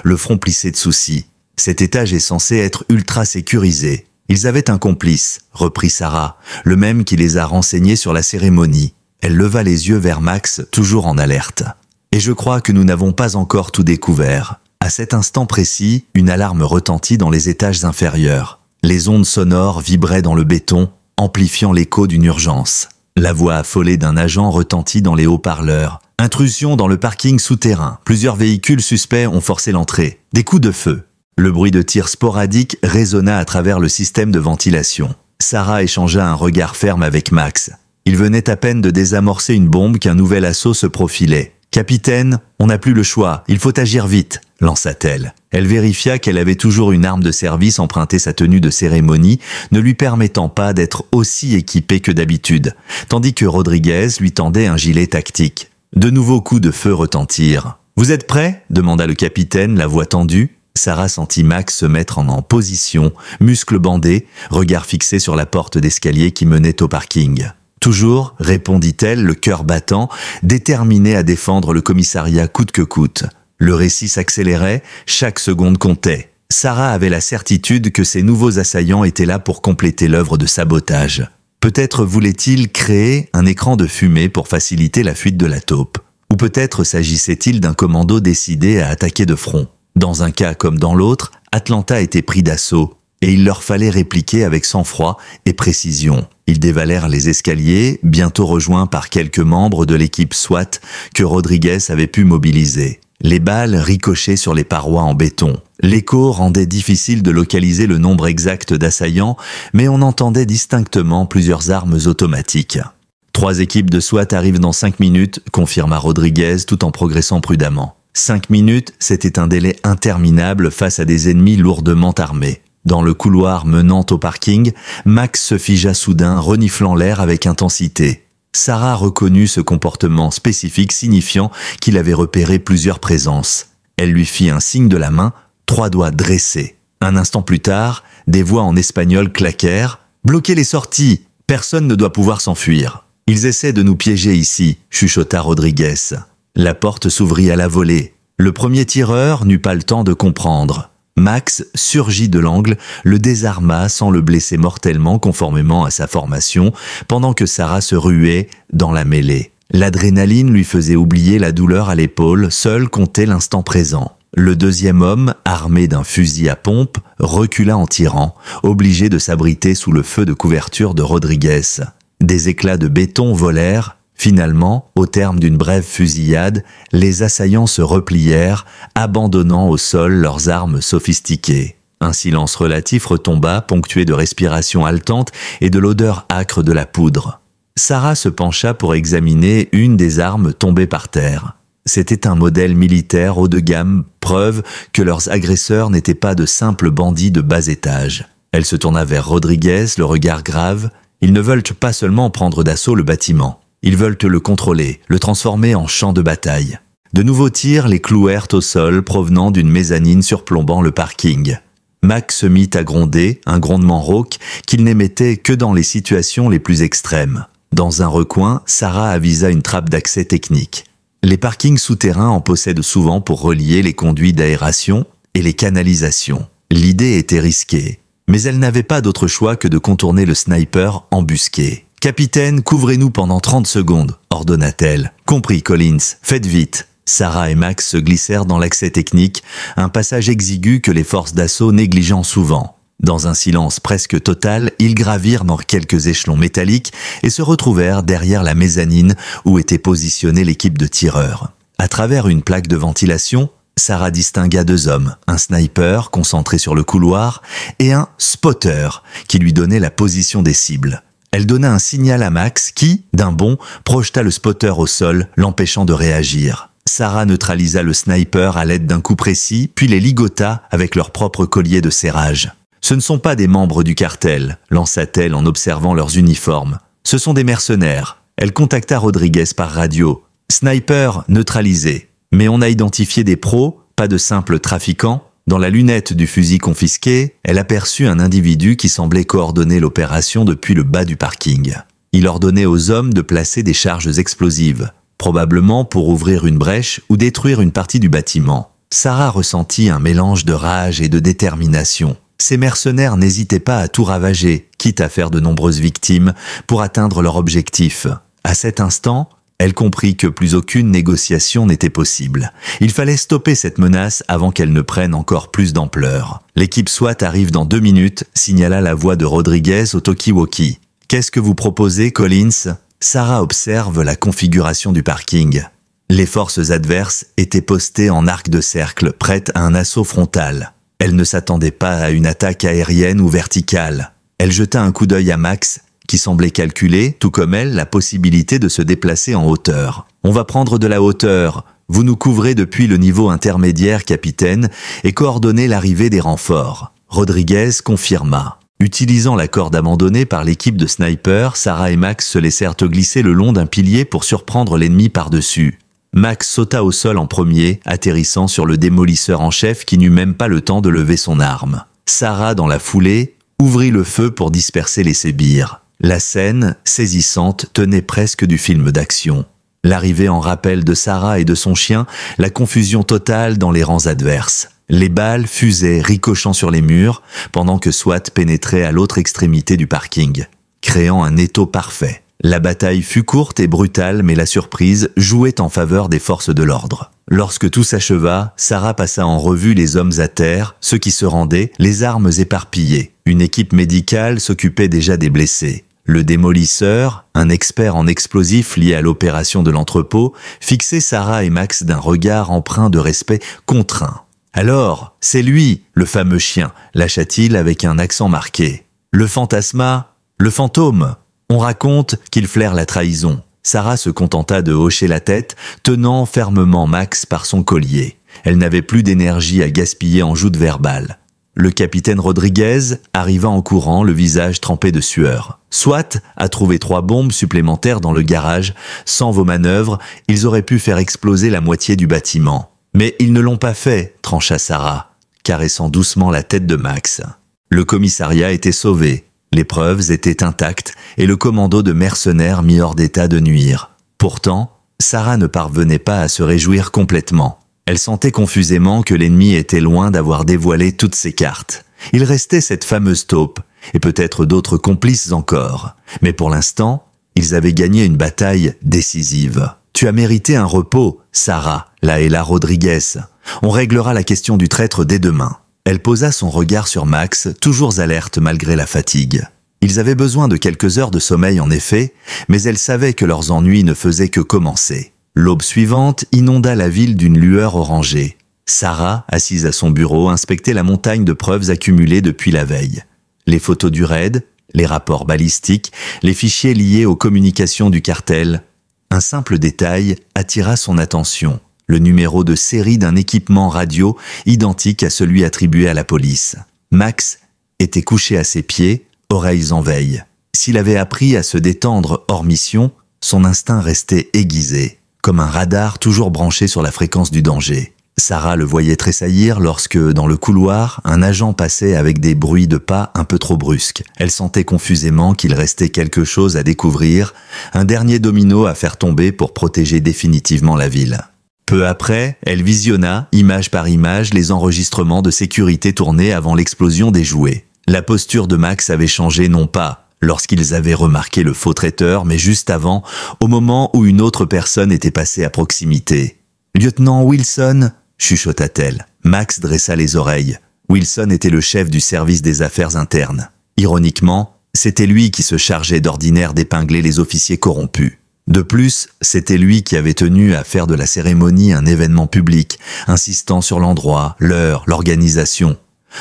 le front plissé de soucis. « Cet étage est censé être ultra sécurisé. » « Ils avaient un complice, » reprit Sarah, le même qui les a renseignés sur la cérémonie. Elle leva les yeux vers Max, toujours en alerte. « Et je crois que nous n'avons pas encore tout découvert. » À cet instant précis, une alarme retentit dans les étages inférieurs. Les ondes sonores vibraient dans le béton, amplifiant l'écho d'une urgence. La voix affolée d'un agent retentit dans les haut-parleurs. « Intrusion dans le parking souterrain. Plusieurs véhicules suspects ont forcé l'entrée. Des coups de feu. » Le bruit de tirs sporadiques résonna à travers le système de ventilation. Sarah échangea un regard ferme avec Max. Il venait à peine de désamorcer une bombe qu'un nouvel assaut se profilait. « Capitaine, on n'a plus le choix, il faut agir vite », lança-t-elle. Elle vérifia qu'elle avait toujours une arme de service emprunté sa tenue de cérémonie, ne lui permettant pas d'être aussi équipée que d'habitude, tandis que Rodriguez lui tendait un gilet tactique. De nouveaux coups de feu retentirent. « Vous êtes prêts ?» demanda le capitaine, la voix tendue. Sarah sentit Max se mettre en position, muscles bandés, regard fixé sur la porte d'escalier qui menait au parking. « Toujours », répondit-elle, le cœur battant, déterminée à défendre le commissariat coûte que coûte. Le récit s'accélérait, chaque seconde comptait. Sarah avait la certitude que ces nouveaux assaillants étaient là pour compléter l'œuvre de sabotage. Peut-être voulait-il créer un écran de fumée pour faciliter la fuite de la taupe. Ou peut-être s'agissait-il d'un commando décidé à attaquer de front. Dans un cas comme dans l'autre, Atlanta était pris d'assaut, et il leur fallait répliquer avec sang-froid et précision. Ils dévalèrent les escaliers, bientôt rejoints par quelques membres de l'équipe SWAT que Rodriguez avait pu mobiliser. Les balles ricochaient sur les parois en béton. L'écho rendait difficile de localiser le nombre exact d'assaillants, mais on entendait distinctement plusieurs armes automatiques. « 3 équipes de SWAT arrivent dans 5 minutes, confirma Rodriguez tout en progressant prudemment. 5 minutes, c'était un délai interminable face à des ennemis lourdement armés. Dans le couloir menant au parking, Max se figea soudain, reniflant l'air avec intensité. Sarah reconnut ce comportement spécifique signifiant qu'il avait repéré plusieurs présences. Elle lui fit un signe de la main, 3 doigts dressés. Un instant plus tard, des voix en espagnol claquèrent. « Bloquez les sorties, personne ne doit pouvoir s'enfuir. »« Ils essaient de nous piéger ici », chuchota Rodriguez. La porte s'ouvrit à la volée. Le premier tireur n'eut pas le temps de comprendre. Max surgit de l'angle, le désarma sans le blesser mortellement conformément à sa formation, pendant que Sarah se ruait dans la mêlée. L'adrénaline lui faisait oublier la douleur à l'épaule, seul comptait l'instant présent. Le deuxième homme, armé d'un fusil à pompe, recula en tirant, obligé de s'abriter sous le feu de couverture de Rodriguez. Des éclats de béton volèrent. Finalement, au terme d'une brève fusillade, les assaillants se replièrent, abandonnant au sol leurs armes sophistiquées. Un silence relatif retomba, ponctué de respirations haletantes et de l'odeur âcre de la poudre. Sarah se pencha pour examiner une des armes tombées par terre. C'était un modèle militaire haut de gamme, preuve que leurs agresseurs n'étaient pas de simples bandits de bas étage. Elle se tourna vers Rodriguez, le regard grave. Ils ne veulent pas seulement prendre d'assaut le bâtiment. Ils veulent le contrôler, le transformer en champ de bataille. De nouveaux tirs les clouèrent au sol provenant d'une mezzanine surplombant le parking. Max se mit à gronder, un grondement rauque qu'il n'émettait que dans les situations les plus extrêmes. Dans un recoin, Sarah avisa une trappe d'accès technique. Les parkings souterrains en possèdent souvent pour relier les conduits d'aération et les canalisations. L'idée était risquée, mais elle n'avait pas d'autre choix que de contourner le sniper embusqué. « Capitaine, couvrez-nous pendant 30 secondes », ordonna-t-elle. « Compris, Collins, faites vite ». Sarah et Max se glissèrent dans l'accès technique, un passage exigu que les forces d'assaut négligeant souvent. Dans un silence presque total, ils gravirent dans quelques échelons métalliques et se retrouvèrent derrière la mezzanine où était positionnée l'équipe de tireurs. À travers une plaque de ventilation, Sarah distingua 2 hommes, un sniper concentré sur le couloir et un spotter qui lui donnait la position des cibles. Elle donna un signal à Max qui, d'un bond, projeta le spotter au sol, l'empêchant de réagir. Sarah neutralisa le sniper à l'aide d'un coup précis, puis les ligota avec leur propre collier de serrage. Ce ne sont pas des membres du cartel, lança-t-elle en observant leurs uniformes. Ce sont des mercenaires. Elle contacta Rodriguez par radio. Sniper neutralisé. Mais on a identifié des pros, pas de simples trafiquants. Dans la lunette du fusil confisqué, elle aperçut un individu qui semblait coordonner l'opération depuis le bas du parking. Il ordonnait aux hommes de placer des charges explosives, probablement pour ouvrir une brèche ou détruire une partie du bâtiment. Sarah ressentit un mélange de rage et de détermination. Ces mercenaires n'hésitaient pas à tout ravager, quitte à faire de nombreuses victimes, pour atteindre leur objectif. À cet instant, elle comprit que plus aucune négociation n'était possible. Il fallait stopper cette menace avant qu'elle ne prenne encore plus d'ampleur. L'équipe SWAT arrive dans 2 minutes, signala la voix de Rodriguez au talkie-walkie. « Qu'est-ce que vous proposez, Collins ?» Sarah observe la configuration du parking. Les forces adverses étaient postées en arc de cercle, prêtes à un assaut frontal. Elle ne s'attendait pas à une attaque aérienne ou verticale. Elle jeta un coup d'œil à Max, qui semblait calculer, tout comme elle, la possibilité de se déplacer en hauteur. « On va prendre de la hauteur. Vous nous couvrez depuis le niveau intermédiaire, capitaine, et coordonnez l'arrivée des renforts. » Rodriguez confirma. Utilisant la corde abandonnée par l'équipe de snipers, Sarah et Max se laissèrent glisser le long d'un pilier pour surprendre l'ennemi par-dessus. Max sauta au sol en premier, atterrissant sur le démolisseur en chef qui n'eut même pas le temps de lever son arme. Sarah, dans la foulée, ouvrit le feu pour disperser les sbires. La scène, saisissante, tenait presque du film d'action. L'arrivée en rappel de Sarah et de son chien, la confusion totale dans les rangs adverses. Les balles fusaient, ricochant sur les murs, pendant que SWAT pénétrait à l'autre extrémité du parking, créant un étau parfait. La bataille fut courte et brutale, mais la surprise jouait en faveur des forces de l'ordre. Lorsque tout s'acheva, Sarah passa en revue les hommes à terre, ceux qui se rendaient, les armes éparpillées. Une équipe médicale s'occupait déjà des blessés. Le démolisseur, un expert en explosifs lié à l'opération de l'entrepôt, fixait Sarah et Max d'un regard empreint de respect contraint. « Alors, c'est lui, le fameux chien », lâcha-t-il avec un accent marqué. « Le fantasma, le fantôme ». On raconte qu'il flaire la trahison. Sarah se contenta de hocher la tête, tenant fermement Max par son collier. Elle n'avait plus d'énergie à gaspiller en joutes verbales. Le capitaine Rodriguez arriva en courant, le visage trempé de sueur. SWAT a trouvé 3 bombes supplémentaires dans le garage. Sans vos manœuvres, ils auraient pu faire exploser la moitié du bâtiment. Mais ils ne l'ont pas fait, trancha Sarah, caressant doucement la tête de Max. Le commissariat était sauvé. Les preuves étaient intactes et le commando de mercenaires mis hors d'état de nuire. Pourtant, Sarah ne parvenait pas à se réjouir complètement. Elle sentait confusément que l'ennemi était loin d'avoir dévoilé toutes ses cartes. Il restait cette fameuse taupe, et peut-être d'autres complices encore. Mais pour l'instant, ils avaient gagné une bataille décisive. « Tu as mérité un repos, Sarah, Laëla Rodriguez. On réglera la question du traître dès demain. » Elle posa son regard sur Max, toujours alerte malgré la fatigue. Ils avaient besoin de quelques heures de sommeil en effet, mais elle savait que leurs ennuis ne faisaient que commencer. L'aube suivante inonda la ville d'une lueur orangée. Sarah, assise à son bureau, inspectait la montagne de preuves accumulées depuis la veille. Les photos du raid, les rapports balistiques, les fichiers liés aux communications du cartel. Un simple détail attira son attention. Le numéro de série d'un équipement radio identique à celui attribué à la police. Max était couché à ses pieds, oreilles en veille. S'il avait appris à se détendre hors mission, son instinct restait aiguisé, comme un radar toujours branché sur la fréquence du danger. Sarah le voyait tressaillir lorsque, dans le couloir, un agent passait avec des bruits de pas un peu trop brusques. Elle sentait confusément qu'il restait quelque chose à découvrir, un dernier domino à faire tomber pour protéger définitivement la ville. Peu après, elle visionna, image par image, les enregistrements de sécurité tournés avant l'explosion des jouets. La posture de Max avait changé non pas lorsqu'ils avaient remarqué le faux traiteur, mais juste avant, au moment où une autre personne était passée à proximité. « Lieutenant Wilson » chuchota-t-elle. Max dressa les oreilles. Wilson était le chef du service des affaires internes. Ironiquement, c'était lui qui se chargeait d'ordinaire d'épingler les officiers corrompus. De plus, c'était lui qui avait tenu à faire de la cérémonie un événement public, insistant sur l'endroit, l'heure, l'organisation.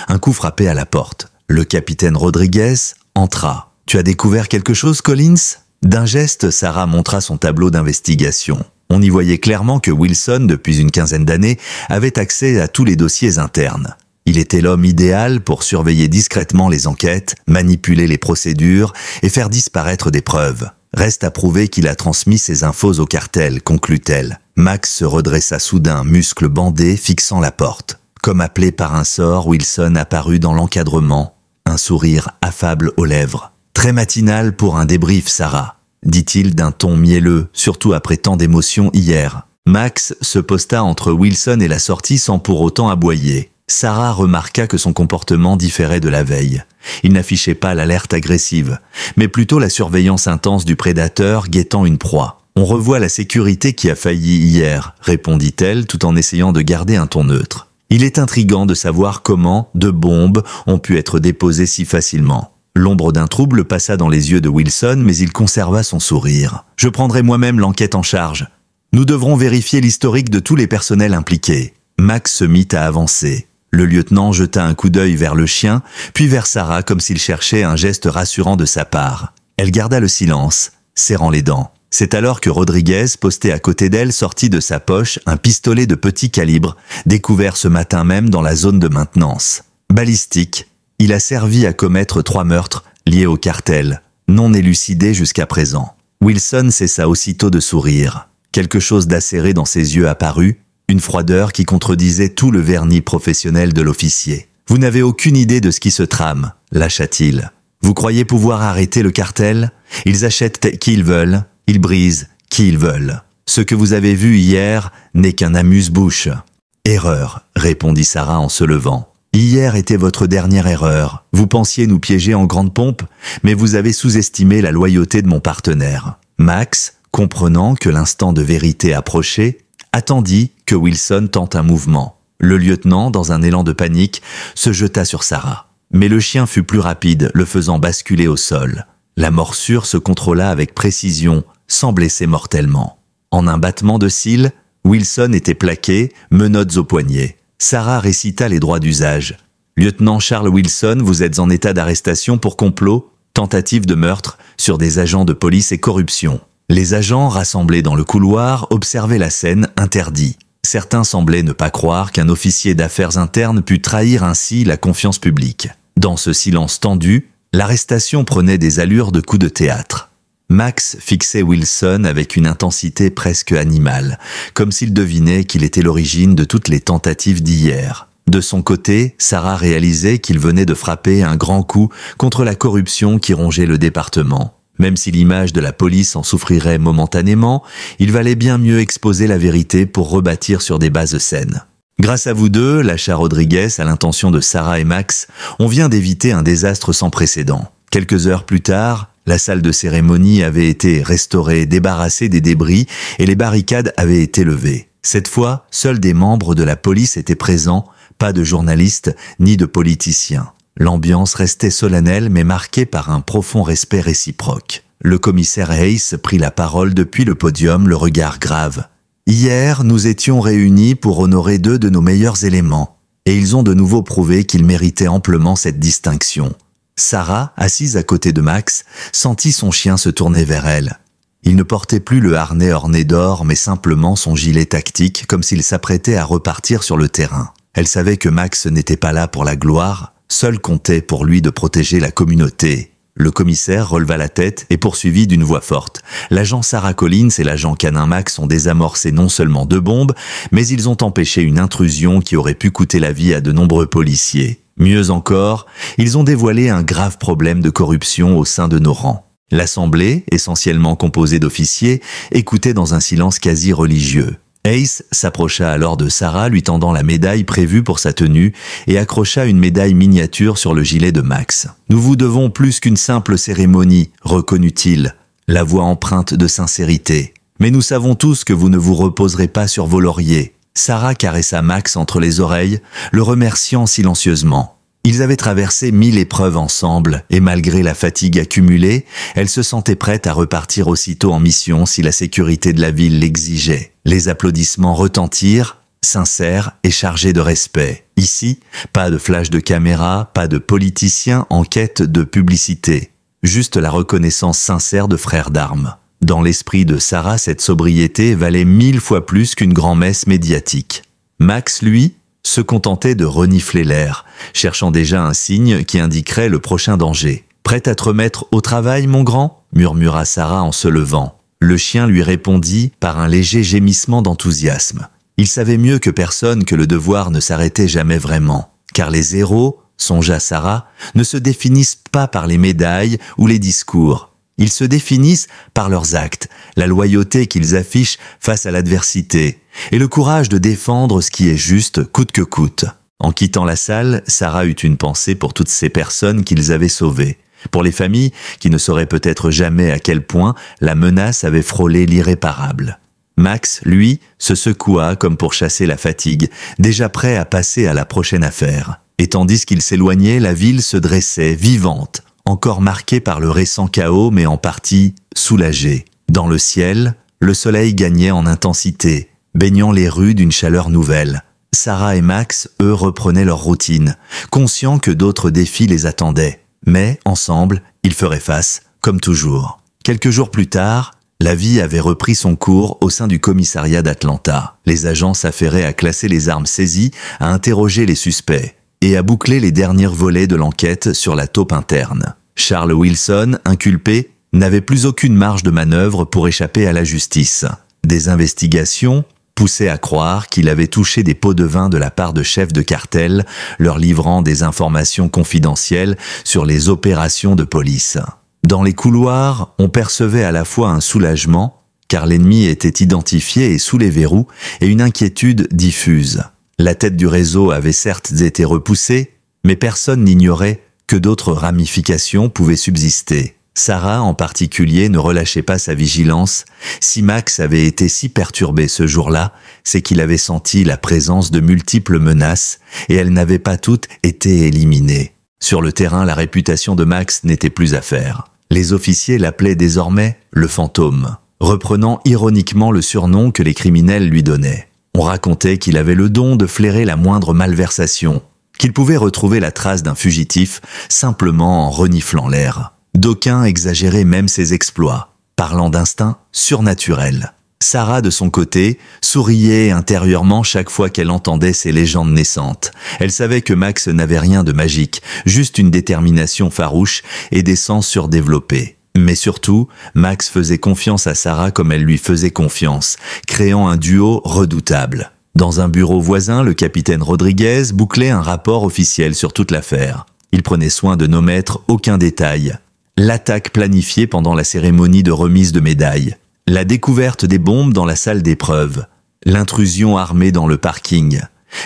Un coup frappé à la porte. Le capitaine Rodriguez entra. « Tu as découvert quelque chose, Collins ?» D'un geste, Sarah montra son tableau d'investigation. On y voyait clairement que Wilson, depuis une quinzaine d'années, avait accès à tous les dossiers internes. Il était l'homme idéal pour surveiller discrètement les enquêtes, manipuler les procédures et faire disparaître des preuves. Reste à prouver qu'il a transmis ces infos au cartel, conclut-elle. Max se redressa soudain, muscles bandés, fixant la porte. Comme appelé par un sort, Wilson apparut dans l'encadrement, un sourire affable aux lèvres. « Très matinal pour un débrief, Sarah », dit-il d'un ton mielleux, surtout après tant d'émotions hier. Max se posta entre Wilson et la sortie sans pour autant aboyer. Sarah remarqua que son comportement différait de la veille. Il n'affichait pas l'alerte agressive, mais plutôt la surveillance intense du prédateur guettant une proie. « On revoit la sécurité qui a failli hier », répondit-elle tout en essayant de garder un ton neutre. Il est intriguant de savoir comment de bombes ont pu être déposées si facilement. L'ombre d'un trouble passa dans les yeux de Wilson, mais il conserva son sourire. « Je prendrai moi-même l'enquête en charge. Nous devrons vérifier l'historique de tous les personnels impliqués. » Max se mit à avancer. Le lieutenant jeta un coup d'œil vers le chien, puis vers Sarah comme s'il cherchait un geste rassurant de sa part. Elle garda le silence, serrant les dents. C'est alors que Rodriguez, posté à côté d'elle, sortit de sa poche un pistolet de petit calibre, découvert ce matin même dans la zone de maintenance. Balistique, il a servi à commettre 3 meurtres liés au cartel, non élucidés jusqu'à présent. Wilson cessa aussitôt de sourire. Quelque chose d'acéré dans ses yeux apparut, une froideur qui contredisait tout le vernis professionnel de l'officier. « Vous n'avez aucune idée de ce qui se trame », lâcha-t-il. « Vous croyez pouvoir arrêter le cartel? Ils achètent qui ils veulent, ils brisent qui ils veulent. Ce que vous avez vu hier n'est qu'un amuse-bouche. » « Erreur », répondit Sarah en se levant. « Hier était votre dernière erreur. Vous pensiez nous piéger en grande pompe, mais vous avez sous-estimé la loyauté de mon partenaire. » Max, comprenant que l'instant de vérité approchait, attendit que Wilson tente un mouvement. Le lieutenant, dans un élan de panique, se jeta sur Sarah. Mais le chien fut plus rapide, le faisant basculer au sol. La morsure se contrôla avec précision, sans blesser mortellement. En un battement de cils, Wilson était plaqué, menottes aux poignets. Sarah récita les droits d'usage. « Lieutenant Charles Wilson, vous êtes en état d'arrestation pour complot, tentative de meurtre sur des agents de police et corruption. » Les agents rassemblés dans le couloir observaient la scène interdits. Certains semblaient ne pas croire qu'un officier d'affaires internes pût trahir ainsi la confiance publique. Dans ce silence tendu, l'arrestation prenait des allures de coup de théâtre. Max fixait Wilson avec une intensité presque animale, comme s'il devinait qu'il était l'origine de toutes les tentatives d'hier. De son côté, Sarah réalisait qu'il venait de frapper un grand coup contre la corruption qui rongeait le département. Même si l'image de la police en souffrirait momentanément, il valait bien mieux exposer la vérité pour rebâtir sur des bases saines. Grâce à vous deux, lâcha Rodriguez à l'intention de Sarah et Max, on vient d'éviter un désastre sans précédent. Quelques heures plus tard, la salle de cérémonie avait été restaurée, débarrassée des débris et les barricades avaient été levées. Cette fois, seuls des membres de la police étaient présents, pas de journalistes ni de politiciens. L'ambiance restait solennelle mais marquée par un profond respect réciproque. Le commissaire Hayes prit la parole depuis le podium, le regard grave. « Hier, nous étions réunis pour honorer 2 de nos meilleurs éléments, et ils ont de nouveau prouvé qu'ils méritaient amplement cette distinction. » Sarah, assise à côté de Max, sentit son chien se tourner vers elle. Il ne portait plus le harnais orné d'or, mais simplement son gilet tactique, comme s'il s'apprêtait à repartir sur le terrain. Elle savait que Max n'était pas là pour la gloire, seul comptait pour lui de protéger la communauté. Le commissaire releva la tête et poursuivit d'une voix forte. L'agent Sarah Collins et l'agent canin Max ont désamorcé non seulement 2 bombes, mais ils ont empêché une intrusion qui aurait pu coûter la vie à de nombreux policiers. Mieux encore, ils ont dévoilé un grave problème de corruption au sein de nos rangs. L'assemblée, essentiellement composée d'officiers, écoutait dans un silence quasi religieux. Hayes s'approcha alors de Sarah, lui tendant la médaille prévue pour sa tenue et accrocha une médaille miniature sur le gilet de Max. « Nous vous devons plus qu'une simple cérémonie, reconnut-il, la voix empreinte de sincérité. Mais nous savons tous que vous ne vous reposerez pas sur vos lauriers. » Sarah caressa Max entre les oreilles, le remerciant silencieusement. Ils avaient traversé 1000 épreuves ensemble, et malgré la fatigue accumulée, elle se sentait prête à repartir aussitôt en mission si la sécurité de la ville l'exigeait. Les applaudissements retentirent, sincères et chargés de respect. Ici, pas de flash de caméra, pas de politiciens en quête de publicité. Juste la reconnaissance sincère de frères d'armes. Dans l'esprit de Sarah, cette sobriété valait 1000 fois plus qu'une grand-messe médiatique. Max, lui, se contentait de renifler l'air, cherchant déjà un signe qui indiquerait le prochain danger. « Prête à te remettre au travail, mon grand ?» murmura Sarah en se levant. Le chien lui répondit par un léger gémissement d'enthousiasme. Il savait mieux que personne que le devoir ne s'arrêtait jamais vraiment, car les héros, songea Sarah, ne se définissent pas par les médailles ou les discours. Ils se définissent par leurs actes, la loyauté qu'ils affichent face à l'adversité, et le courage de défendre ce qui est juste coûte que coûte. En quittant la salle, Sarah eut une pensée pour toutes ces personnes qu'ils avaient sauvées, pour les familles qui ne sauraient peut-être jamais à quel point la menace avait frôlé l'irréparable. Max, lui, se secoua comme pour chasser la fatigue, déjà prêt à passer à la prochaine affaire. Et tandis qu'il s'éloignait, la ville se dressait, vivante, encore marquée par le récent chaos, mais en partie soulagée. Dans le ciel, le soleil gagnait en intensité, baignant les rues d'une chaleur nouvelle. Sarah et Max, eux, reprenaient leur routine, conscients que d'autres défis les attendaient. Mais, ensemble, ils feraient face, comme toujours. Quelques jours plus tard, la vie avait repris son cours au sein du commissariat d'Atlanta. Les agents s'affairaient à classer les armes saisies, à interroger les suspects et à boucler les derniers volets de l'enquête sur la taupe interne. Charles Wilson, inculpé, n'avait plus aucune marge de manœuvre pour échapper à la justice. Des investigations poussaient à croire qu'il avait touché des pots de vin de la part de chefs de cartel, leur livrant des informations confidentielles sur les opérations de police. Dans les couloirs, on percevait à la fois un soulagement, car l'ennemi était identifié et sous les verrous, et une inquiétude diffuse. La tête du réseau avait certes été repoussée, mais personne n'ignorait que d'autres ramifications pouvaient subsister. Sarah, en particulier, ne relâchait pas sa vigilance. Si Max avait été si perturbé ce jour-là, c'est qu'il avait senti la présence de multiples menaces, et elles n'avaient pas toutes été éliminées. Sur le terrain, la réputation de Max n'était plus à faire. Les officiers l'appelaient désormais le fantôme, reprenant ironiquement le surnom que les criminels lui donnaient. On racontait qu'il avait le don de flairer la moindre malversation, qu'il pouvait retrouver la trace d'un fugitif simplement en reniflant l'air. D'aucuns exagéraient même ses exploits, parlant d'instinct surnaturel. Sarah, de son côté, souriait intérieurement chaque fois qu'elle entendait ces légendes naissantes. Elle savait que Max n'avait rien de magique, juste une détermination farouche et des sens surdéveloppés. Mais surtout, Max faisait confiance à Sarah comme elle lui faisait confiance, créant un duo redoutable. Dans un bureau voisin, le capitaine Rodriguez bouclait un rapport officiel sur toute l'affaire. Il prenait soin de n'omettre aucun détail. L'attaque planifiée pendant la cérémonie de remise de médailles, la découverte des bombes dans la salle d'épreuve, l'intrusion armée dans le parking,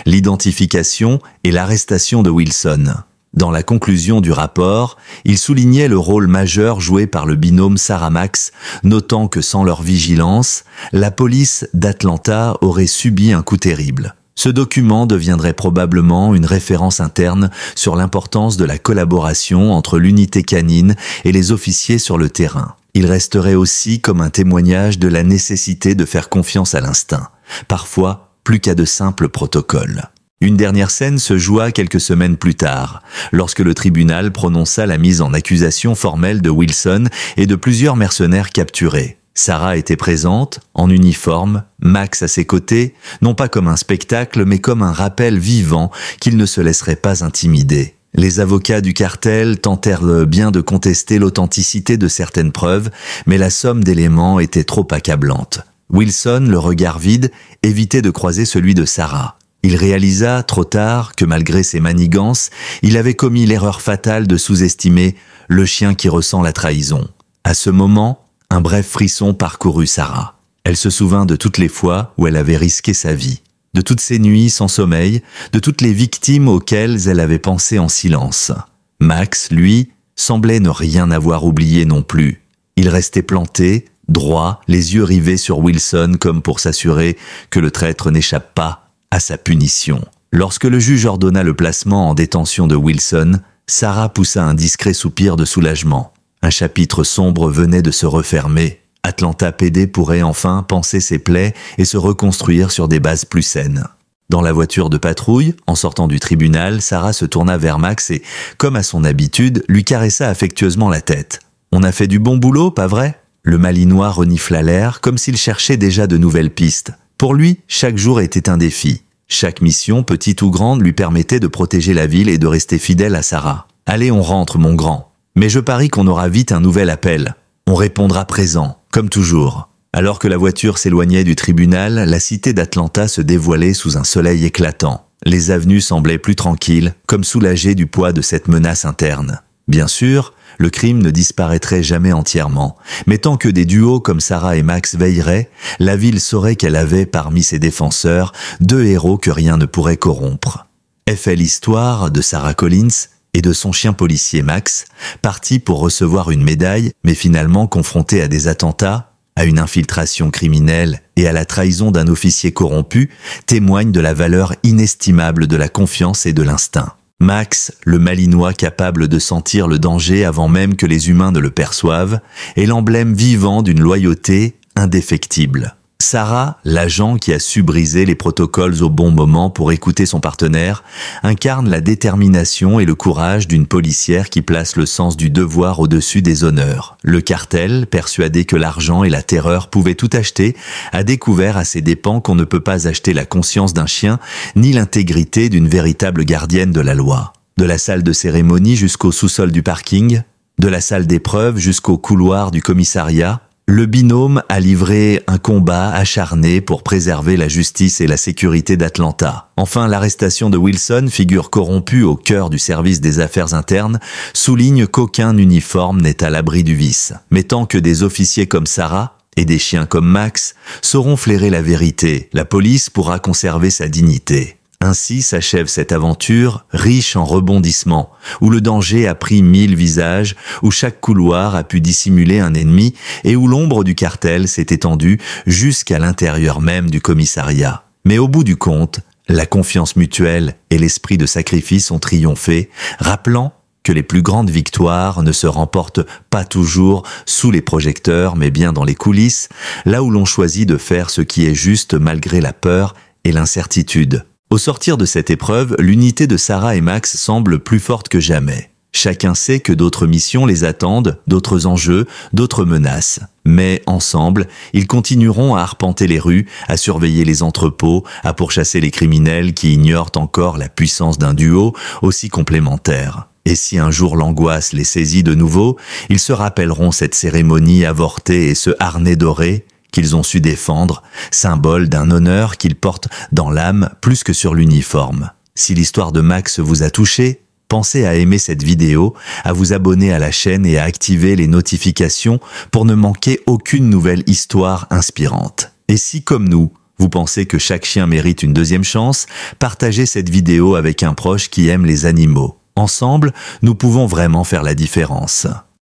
l'identification et l'arrestation de Wilson. Dans la conclusion du rapport, il soulignait le rôle majeur joué par le binôme Sarah-Max, notant que sans leur vigilance, la police d'Atlanta aurait subi un coup terrible. Ce document deviendrait probablement une référence interne sur l'importance de la collaboration entre l'unité canine et les officiers sur le terrain. Il resterait aussi comme un témoignage de la nécessité de faire confiance à l'instinct, parfois plus qu'à de simples protocoles. Une dernière scène se joua quelques semaines plus tard, lorsque le tribunal prononça la mise en accusation formelle de Wilson et de plusieurs mercenaires capturés. Sarah était présente, en uniforme, Max à ses côtés, non pas comme un spectacle, mais comme un rappel vivant qu'il ne se laisserait pas intimider. Les avocats du cartel tentèrent bien de contester l'authenticité de certaines preuves, mais la somme d'éléments était trop accablante. Wilson, le regard vide, évitait de croiser celui de Sarah. Il réalisa, trop tard, que malgré ses manigances, il avait commis l'erreur fatale de sous-estimer le chien qui ressent la trahison. À ce moment, un bref frisson parcourut Sarah. Elle se souvint de toutes les fois où elle avait risqué sa vie, de toutes ces nuits sans sommeil, de toutes les victimes auxquelles elle avait pensé en silence. Max, lui, semblait ne rien avoir oublié non plus. Il restait planté, droit, les yeux rivés sur Wilson comme pour s'assurer que le traître n'échappe pas à sa punition. Lorsque le juge ordonna le placement en détention de Wilson, Sarah poussa un discret soupir de soulagement. Un chapitre sombre venait de se refermer. Atlanta PD pourrait enfin panser ses plaies et se reconstruire sur des bases plus saines. Dans la voiture de patrouille, en sortant du tribunal, Sarah se tourna vers Max et, comme à son habitude, lui caressa affectueusement la tête. « On a fait du bon boulot, pas vrai ?» Le Malinois renifla l'air comme s'il cherchait déjà de nouvelles pistes. Pour lui, chaque jour était un défi. Chaque mission, petite ou grande, lui permettait de protéger la ville et de rester fidèle à Sarah. « Allez, on rentre, mon grand. Mais je parie qu'on aura vite un nouvel appel. On répondra présent, comme toujours. » Alors que la voiture s'éloignait du tribunal, la cité d'Atlanta se dévoilait sous un soleil éclatant. Les avenues semblaient plus tranquilles, comme soulagées du poids de cette menace interne. Bien sûr, le crime ne disparaîtrait jamais entièrement, mais tant que des duos comme Sarah et Max veilleraient, la ville saurait qu'elle avait parmi ses défenseurs 2 héros que rien ne pourrait corrompre. Est l'histoire de Sarah Collins et de son chien policier Max, parti pour recevoir une médaille, mais finalement confronté à des attentats, à une infiltration criminelle et à la trahison d'un officier corrompu, témoigne de la valeur inestimable de la confiance et de l'instinct. Max, le Malinois capable de sentir le danger avant même que les humains ne le perçoivent, est l'emblème vivant d'une loyauté indéfectible. Sarah, l'agent qui a su briser les protocoles au bon moment pour écouter son partenaire, incarne la détermination et le courage d'une policière qui place le sens du devoir au-dessus des honneurs. Le cartel, persuadé que l'argent et la terreur pouvaient tout acheter, a découvert à ses dépens qu'on ne peut pas acheter la conscience d'un chien ni l'intégrité d'une véritable gardienne de la loi. De la salle de cérémonie jusqu'au sous-sol du parking, de la salle d'épreuve jusqu'au couloir du commissariat, le binôme a livré un combat acharné pour préserver la justice et la sécurité d'Atlanta. Enfin, l'arrestation de Wilson, figure corrompue au cœur du service des affaires internes, souligne qu'aucun uniforme n'est à l'abri du vice. Mais tant que des officiers comme Sarah et des chiens comme Max sauront flairer la vérité, la police pourra conserver sa dignité. Ainsi s'achève cette aventure riche en rebondissements, où le danger a pris 1000 visages, où chaque couloir a pu dissimuler un ennemi et où l'ombre du cartel s'est étendue jusqu'à l'intérieur même du commissariat. Mais au bout du compte, la confiance mutuelle et l'esprit de sacrifice ont triomphé, rappelant que les plus grandes victoires ne se remportent pas toujours sous les projecteurs, mais bien dans les coulisses, là où l'on choisit de faire ce qui est juste malgré la peur et l'incertitude. Au sortir de cette épreuve, l'unité de Sarah et Max semble plus forte que jamais. Chacun sait que d'autres missions les attendent, d'autres enjeux, d'autres menaces. Mais ensemble, ils continueront à arpenter les rues, à surveiller les entrepôts, à pourchasser les criminels qui ignorent encore la puissance d'un duo aussi complémentaire. Et si un jour l'angoisse les saisit de nouveau, ils se rappelleront cette cérémonie avortée et ce harnais doré qu'ils ont su défendre, symbole d'un honneur qu'ils portent dans l'âme plus que sur l'uniforme. Si l'histoire de Max vous a touché, pensez à aimer cette vidéo, à vous abonner à la chaîne et à activer les notifications pour ne manquer aucune nouvelle histoire inspirante. Et si, comme nous, vous pensez que chaque chien mérite une deuxième chance, partagez cette vidéo avec un proche qui aime les animaux. Ensemble, nous pouvons vraiment faire la différence.